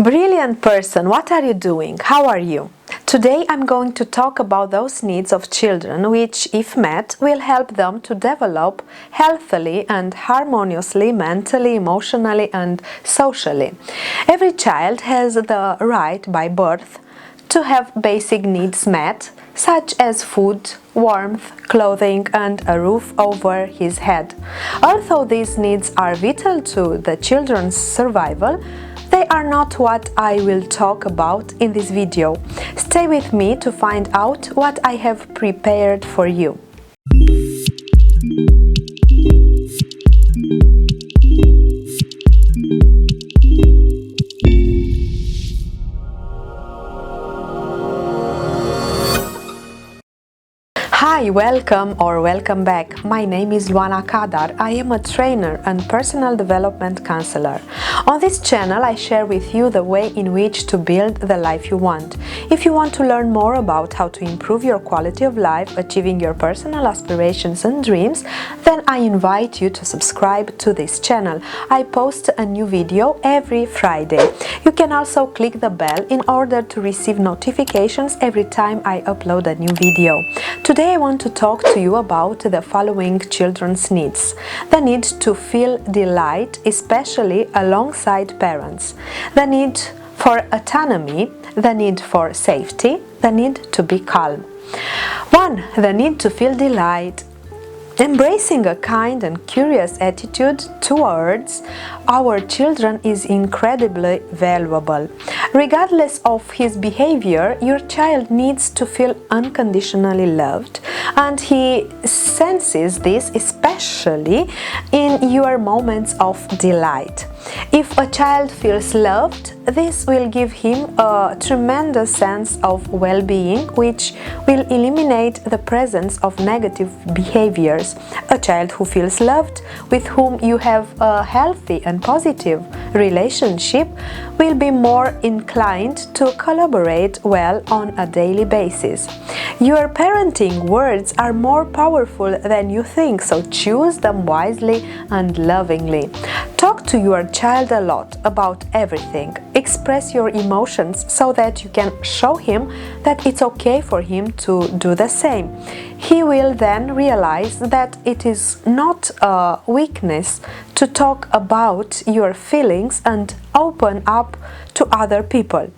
Brilliant person, what are you doing? How are you? Today I'm going to talk about those needs of children which, if met, will help them to develop healthily and harmoniously mentally, emotionally and socially. Every child has the right by birth to have basic needs met, such as food, warmth, clothing and a roof over his head. Although these needs are vital to the children's survival, they are not what I will talk about in this video. Stay with me to find out what I have prepared for you. Hi, welcome or welcome back. My name is Luana Kadar. I am a trainer and personal development counselor. On this channel, I share with you the way in which to build the life you want. If you want to learn more about how to improve your quality of life, achieving your personal aspirations and dreams, then I invite you to subscribe to this channel. I post a new video every Friday. You can also click the bell in order to receive notifications every time I upload a new video. Today I want to talk to you about the following children's needs. The need to feel delight, especially alongside parents. The need for autonomy, the need for safety, the need to be calm. 1. The need to feel delight. Embracing a kind and curious attitude towards our children is incredibly valuable. Regardless of his behavior, your child needs to feel unconditionally loved, and he senses this especially in your moments of delight. If a child feels loved, this will give him a tremendous sense of well-being, which will eliminate the presence of negative behaviors. A child who feels loved, with whom you have a healthy and positive relationship, will be more inclined to collaborate well on a daily basis. Your parenting words are more powerful than you think, so choose them wisely and lovingly. Talk to your child a lot about everything. Express your emotions so that you can show him that it's okay for him to do the same. He will then realize that it is not a weakness to talk about your feelings and open up to other people.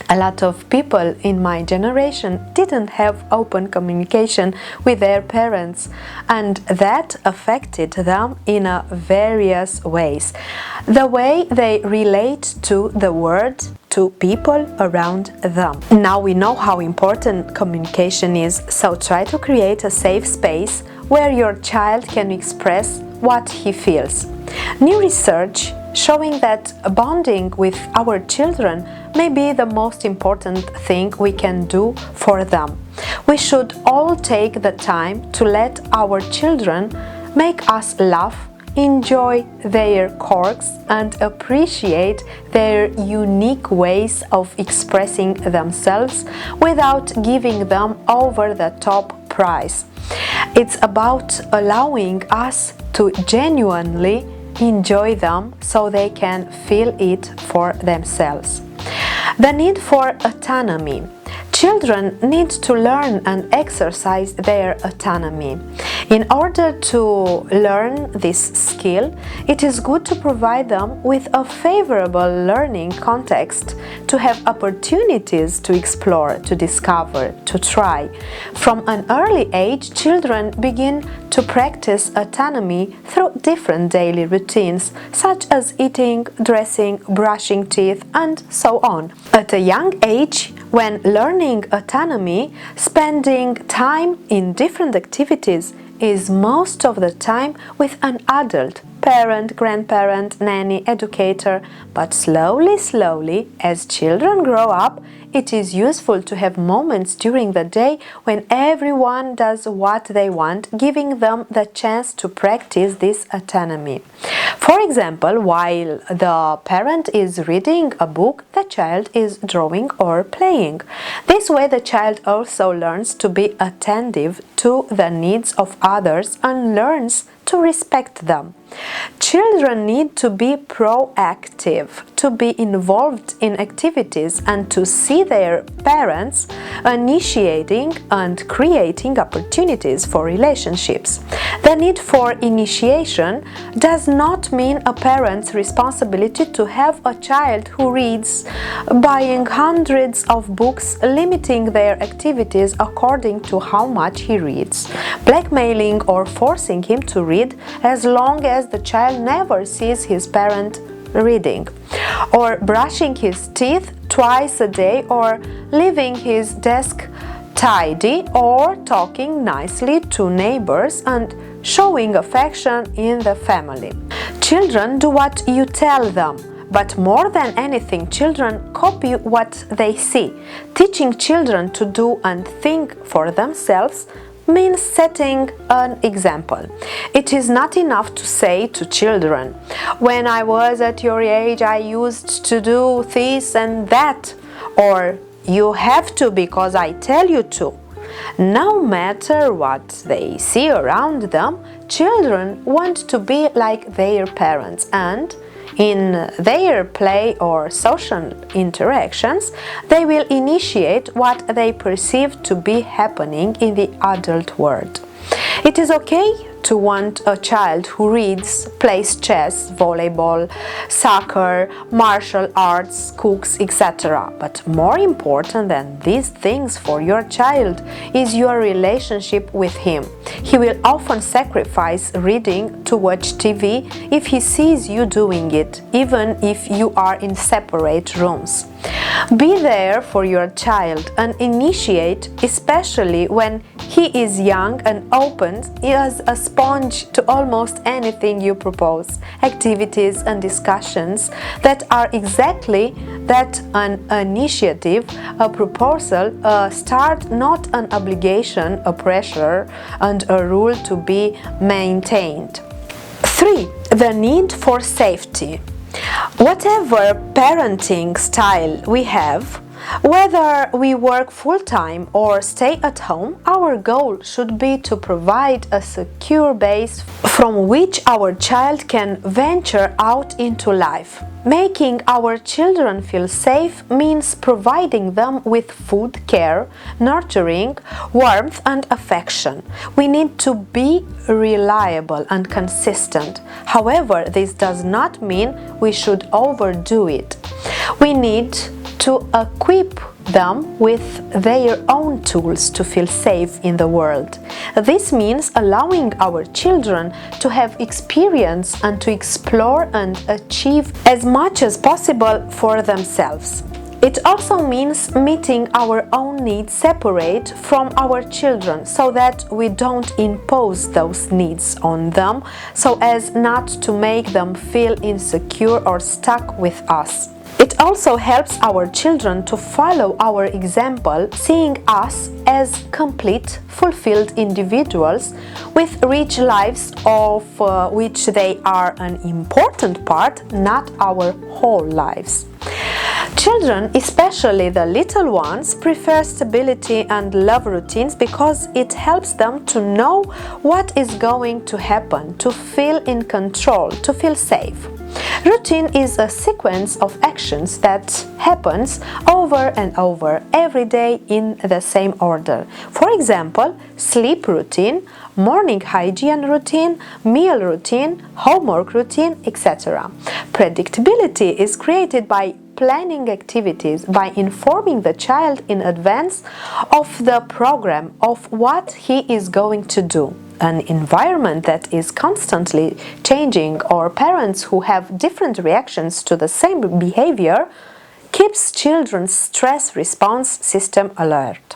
A lot of people in my generation didn't have open communication with their parents, and that affected them in various ways. The way they relate to the world, to people around them. Now we know how important communication is, so try to create a safe space where your child can express what he feels. New research showing that bonding with our children may be the most important thing we can do for them. We should all take the time to let our children make us laugh, enjoy their quirks and appreciate their unique ways of expressing themselves without giving them over-the-top praise. It's about allowing us to genuinely enjoy them so they can feel it for themselves. The need for autonomy. Children need to learn and exercise their autonomy. In order to learn this skill, it is good to provide them with a favorable learning context, to have opportunities to explore, to discover, to try. From an early age, children begin to practice autonomy through different daily routines, such as eating, dressing, brushing teeth, and so on. At a young age, when learning autonomy, spending time in different activities is most of the time with an adult, parent, grandparent, nanny, educator, but slowly, as children grow up, it is useful to have moments during the day when everyone does what they want, giving them the chance to practice this autonomy. For example, while the parent is reading a book, the child is drawing or playing. This way the child also learns to be attentive to the needs of others and learns to respect them. Children need to be proactive, to be involved in activities, and to see their parents initiating and creating opportunities for relationships. The need for initiation does not mean a parent's responsibility to have a child who reads, buying hundreds of books, limiting their activities according to how much he reads, blackmailing or forcing him to read as long as the child never sees his parent reading, or brushing his teeth twice a day, or leaving his desk tidy, or talking nicely to neighbors and showing affection in the family. Children do what you tell them, but more than anything, children copy what they see. Teaching children to do and think for themselves means setting an example. It is not enough to say to children, "When I was at your age, I used to do this and that," or "You have to because I tell you to." No matter what they see around them, children want to be like their parents, and in their play or social interactions, they will initiate what they perceive to be happening in the adult world. It is okay to want a child who reads, plays chess, volleyball, soccer, martial arts, cooks, etc. But more important than these things for your child is your relationship with him. He will often sacrifice reading to watch TV if he sees you doing it, even if you are in separate rooms. Be there for your child and initiate, especially when he is young and open as a sponge to almost anything you propose, activities and discussions that are exactly that, an initiative, a proposal, a start, not an obligation, a pressure, and a rule to be maintained. 3. The need for safety. Whatever parenting style we have, whether we work full-time or stay at home, our goal should be to provide a secure base from which our child can venture out into life. Making our children feel safe means providing them with food, care, nurturing, warmth, and affection. We need to be reliable and consistent. However, this does not mean we should overdo it. We need to equip them with their own tools to feel safe in the world. This means allowing our children to have experience and to explore and achieve as much as possible for themselves. It also means meeting our own needs separate from our children, so that we don't impose those needs on them, so as not to make them feel insecure or stuck with us. It also helps our children to follow our example, seeing us as complete, fulfilled individuals with rich lives of which they are an important part, not our whole lives. Children, especially the little ones, prefer stability and love routines because it helps them to know what is going to happen, to feel in control, to feel safe. Routine is a sequence of actions that happens over and over every day in the same order. For example, sleep routine, morning hygiene routine, meal routine, homework routine, etc. Predictability is created by planning activities, by informing the child in advance of the program of what he is going to do. An environment that is constantly changing, or parents who have different reactions to the same behavior, keeps children's stress response system alert.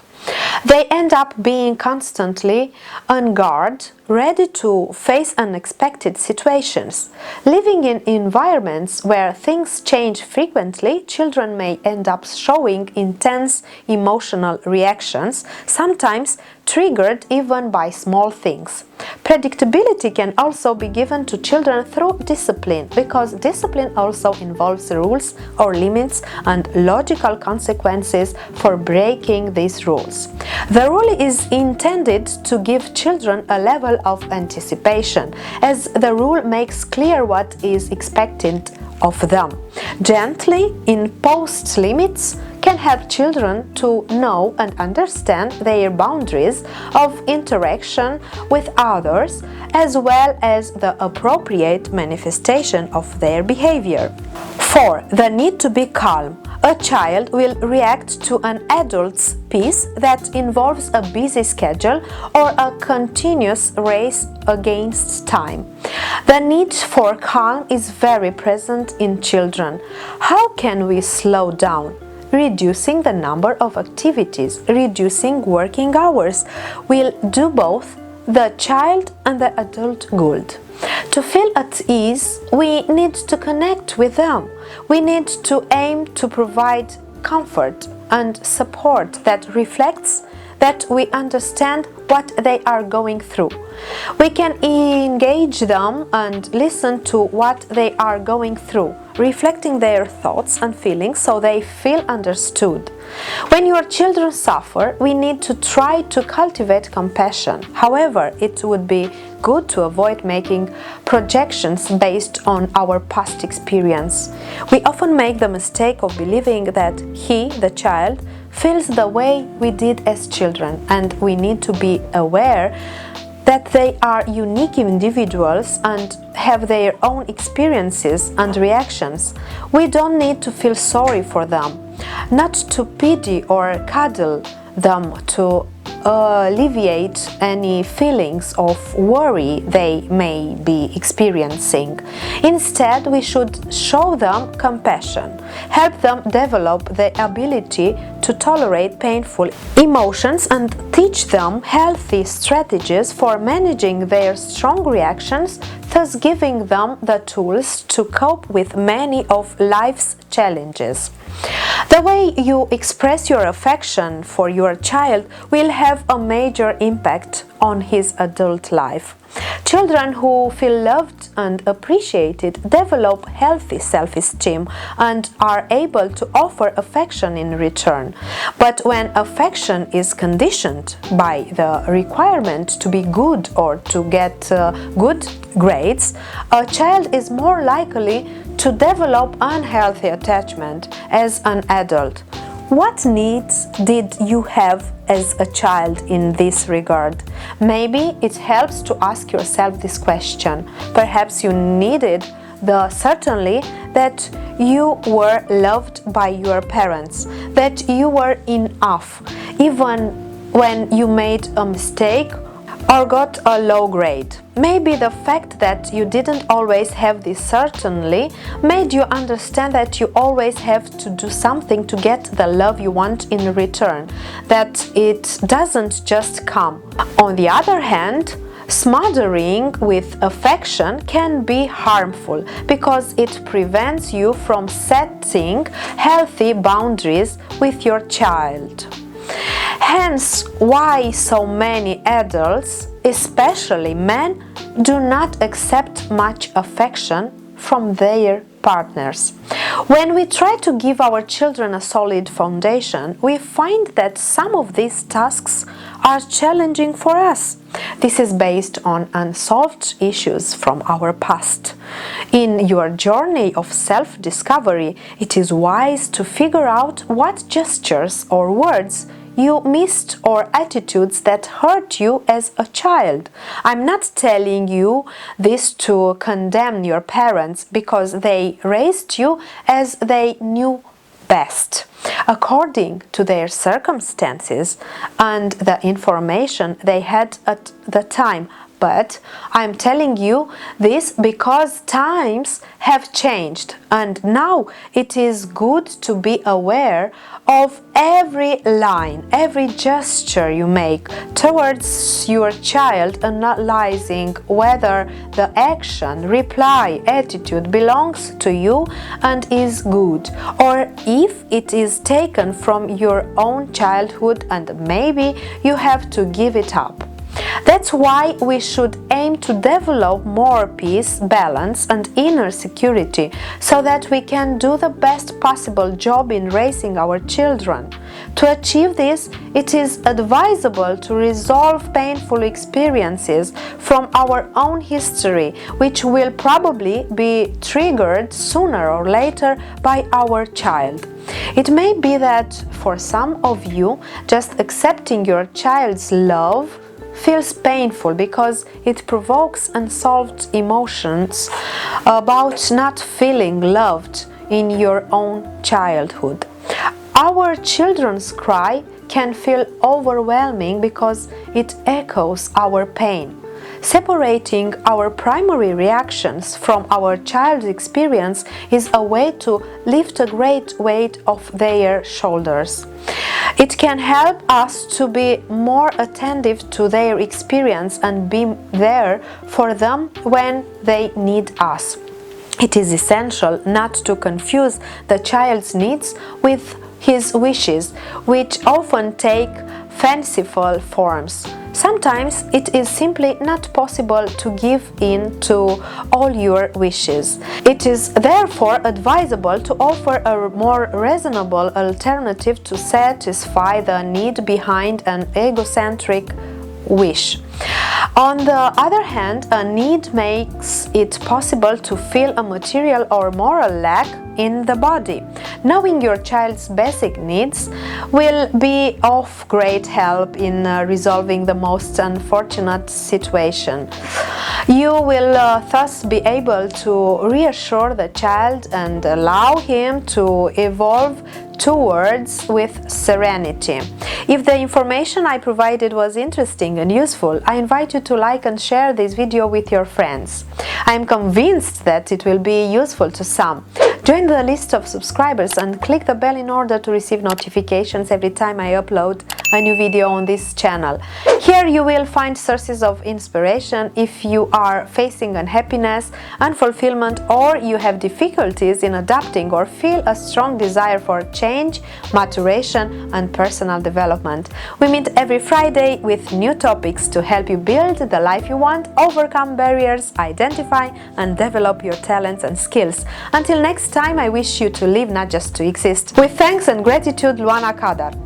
They end up being constantly on guard, ready to face unexpected situations. Living in environments where things change frequently, children may end up showing intense emotional reactions, sometimes triggered even by small things. Predictability can also be given to children through discipline, because discipline also involves rules or limits and logical consequences for breaking these rules. The rule is intended to give children a level of anticipation, as the rule makes clear what is expected of them. Gently imposed limits can help children to know and understand their boundaries of interaction with others, as well as the appropriate manifestation of their behavior. 4. The need to be calm. A child will react to an adult's pace that involves a busy schedule or a continuous race against time. The need for calm is very present in children. How can we slow down? Reducing the number of activities, reducing working hours will do both the child and the adult good. To feel at ease, we need to connect with them. We need to aim to provide comfort and support that reflects that we understand what they are going through. We can engage them and listen to what they are going through, reflecting their thoughts and feelings so they feel understood. When your children suffer, we need to try to cultivate compassion. However, it would be good to avoid making projections based on our past experience. We often make the mistake of believing that he, the child, feels the way we did as children, and we need to be aware that they are unique individuals and have their own experiences and reactions. We don't need to feel sorry for them, not to pity or cuddle them to alleviate any feelings of worry they may be experiencing. Instead, we should show them compassion, help them develop the ability to tolerate painful emotions, and teach them healthy strategies for managing their strong reactions, thus giving them the tools to cope with many of life's challenges. The way you express your affection for your child will have a major impact on his adult life. Children who feel loved and appreciated develop healthy self-esteem and are able to offer affection in return. But when affection is conditioned by the requirement to be good or to get good grades, a child is more likely to develop unhealthy attachment as an adult. What needs did you have as a child in this regard? Maybe it helps to ask yourself this question. Perhaps you needed the certainty that you were loved by your parents, that you were enough, even when you made a mistake or got a low grade. Maybe the fact that you didn't always have this certainty made you understand that you always have to do something to get the love you want in return, that it doesn't just come. On the other hand, smothering with affection can be harmful because it prevents you from setting healthy boundaries with your child. Hence, why so many adults, especially men, do not accept much affection from their partners. When we try to give our children a solid foundation, we find that some of these tasks are challenging for us. This is based on unsolved issues from our past. In your journey of self-discovery, it is wise to figure out what gestures or words you missed or attitudes that hurt you as a child. I'm not telling you this to condemn your parents because they raised you as they knew best, according to their circumstances and the information they had at the time. But I'm telling you this because times have changed, and now it is good to be aware of every line, every gesture you make towards your child, analyzing whether the action, reply, attitude belongs to you and is good, or if it is taken from your own childhood and maybe you have to give it up. That's why we should aim to develop more peace, balance, and inner security so that we can do the best possible job in raising our children. To achieve this, it is advisable to resolve painful experiences from our own history, which will probably be triggered sooner or later by our child. It may be that for some of you, just accepting your child's love feels painful because it provokes unsolved emotions about not feeling loved in your own childhood. Our children's cry can feel overwhelming because it echoes our pain. Separating our primary reactions from our child's experience is a way to lift a great weight off their shoulders. It can help us to be more attentive to their experience and be there for them when they need us. It is essential not to confuse the child's needs with his wishes, which often take fanciful forms. Sometimes it is simply not possible to give in to all your wishes. It is therefore advisable to offer a more reasonable alternative to satisfy the need behind an egocentric wish. On the other hand, a need makes it possible to feel a material or moral lack in the body. Knowing your child's basic needs will be of great help in resolving the most unfortunate situation. You will thus be able to reassure the child and allow him to evolve towards with serenity. If the information I provided was interesting and useful, I invite you to like and share this video with your friends. I am convinced that it will be useful to some. Join the list of subscribers and click the bell in order to receive notifications every time I upload a new video on this channel. Here you will find sources of inspiration if you are facing unhappiness, unfulfillment, or you have difficulties in adapting or feel a strong desire for change, maturation, and personal development. We meet every Friday with new topics to help you build the life you want, overcome barriers, identify and develop your talents and skills. Until next time, I wish you to live, not just to exist. With thanks and gratitude, Luana Kadar.